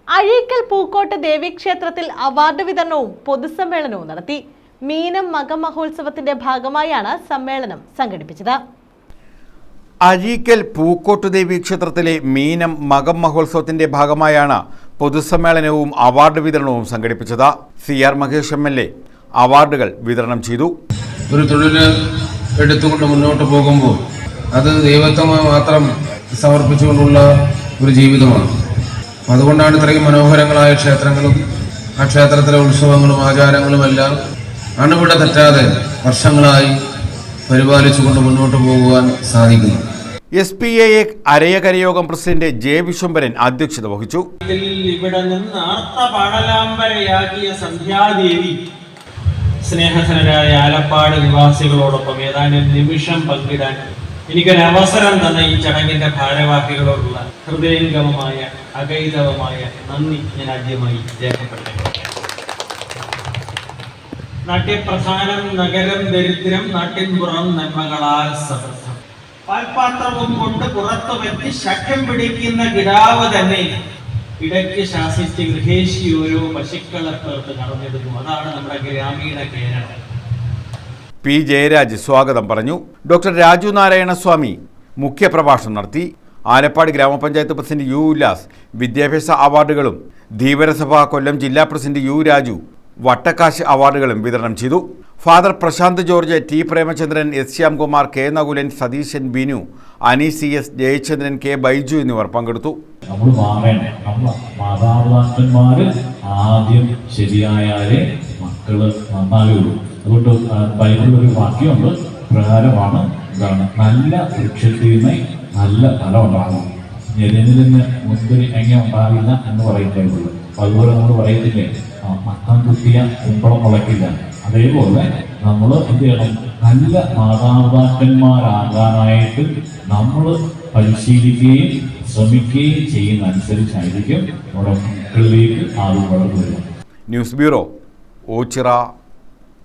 Azhikkal Pookot ദേവീക്ഷേത്രത്തിൽ award വിതരണവും പൊതുസമ്മേളനവും നടത്തി. മീനം മകം മഹോത്സവത്തിന്റെ ഭാഗമായാണ് സമ്മേളനം സംഘടിപ്പിച്ചത്. അഴീക്കൽ പൂക്കോട്ട് ദേവീക്ഷേത്രത്തിലെ മീനം മകം മഹോത്സവത്തിന്റെ ഭാഗമായാണ് പൊതുസമ്മേളനവും അവാർഡ് വിതരണവും സംഘടിപ്പിച്ചത്. CR മഹേഷ് MLA അവാർഡുകൾ വിതരണം ചെയ്തു. ഒരു തൊഴിൽ എടുത്തുകൊണ്ട് മുന്നോട്ട് പോകുമ്പോൾ അത് ദൈവത്തെ മാത്രം സമർപ്പിച്ചുകൊണ്ടുള്ള ഒരു ജീവിതമാണ്. അതുകൊണ്ടാണ് ഇത്രയും മനോഹരങ്ങളായ ക്ഷേത്രങ്ങളും ആ ക്ഷേത്രത്തിലെ ഉത്സവങ്ങളും ആചാരങ്ങളുമെല്ലാം അണുവിട തെറ്റാതെ വർഷങ്ങളായി പരിപാലിച്ചുകൊണ്ട് മുന്നോട്ട് പോകുവാൻ സാധിക്കുന്നു. SPAA അരയകരയോഗം പ്രസിഡന്റ് J. വിശ്വംഭരൻ അധ്യക്ഷത വഹിച്ചു. ഇവിടെ നിന്ന് ആർത്തപാടലാംബരയാകിയ സന്ധ്യാദേവി സ്നേഹധനരായ ആലപ്പാട് നിവാസികളോടൊപ്പം ഏതാനും നിമിഷം പങ്കിടാൻ എനിക്കൊരവസരം തന്ന ഈ ചടങ്ങിന്റെ ഭാരവാഹികളോടുള്ള ഹൃദയംഗമമായ അഗൈതവമായ നന്ദി ഞാൻ ആദ്യമായി രേഖപ്പെടുത്തുന്നു. നാട്യപ്രധാനം നഗരം ദരിദ്രം, നാട്ടിൻപുറം നന്മകളാൽ സമൃദ്ധം. പാൽപാത്രവും കൊണ്ട് പുറത്തു പറ്റി ശക്യം പിടിക്കുന്ന കിടാവ് തന്നെ ഇടയ്ക്ക് ശാസിച്ച് ഗൃഹേശി ഓരോ പശുക്കളെ പേർത്ത് നടന്നിടുന്നു. അതാണ് നമ്മുടെ ഗ്രാമീണ കേരളം. P. ജയരാജ് സ്വാഗതം പറഞ്ഞു. ഡോക്ടർ രാജു നാരായണസ്വാമി മുഖ്യപ്രഭാഷണം നടത്തി. ആലപ്പാട് ഗ്രാമപഞ്ചായത്ത് പ്രസിഡന്റ് U. ഉല്ലാസ് വിദ്യാഭ്യാസ അവാർഡുകളും ധീവരസഭ കൊല്ലം ജില്ലാ പ്രസിഡന്റ് U. രാജു വട്ടക്കാശ് അവാർഡുകളും വിതരണം ചെയ്തു. Father Prasanth George, T. Premachandran, S. Shyamkumar, K. Nakulan, Satheesan, Binu, Ani CS, Jayachandran, K. Baiju എന്നിവർ പങ്കെടുത്തു. നമ്മൾ മാതാപിതാക്കന്മാര് ആദ്യം ശരിയായാലേ മക്കള് നന്നാകുള്ളൂ. അതുകൊണ്ട് ബൈബിളിൽ ഒരു വാക്യമുണ്ട്, പ്രകാരമാണ് എന്താണ്, നല്ല വൃക്ഷത്തിൽ നിന്ന് നല്ല ഫലം ഉണ്ടാകും, ഞെരനിൽ നിന്ന് മുന്തിരി എങ്ങനെ ഉണ്ടാകില്ല എന്ന് പറയുന്നുള്ളൂ. അതുപോലെ നമ്മൾ പറയത്തില്ലേ, മക്കം കുത്തിയ കുമ്പളം മുളയ്ക്കില്ല. അതേപോലെ നമ്മൾ എന്ത് ചെയ്യണം, നല്ല മാതാപിതാക്കന്മാരാകാനായിട്ട് നമ്മൾ പരിശീലിക്കുകയും ശ്രമിക്കുകയും ചെയ്യുന്ന അനുസരിച്ചായിരിക്കും നമ്മുടെ മക്കളിലേക്ക് ആളുകൾ വളർന്നു വരും. News bureau, Ochira.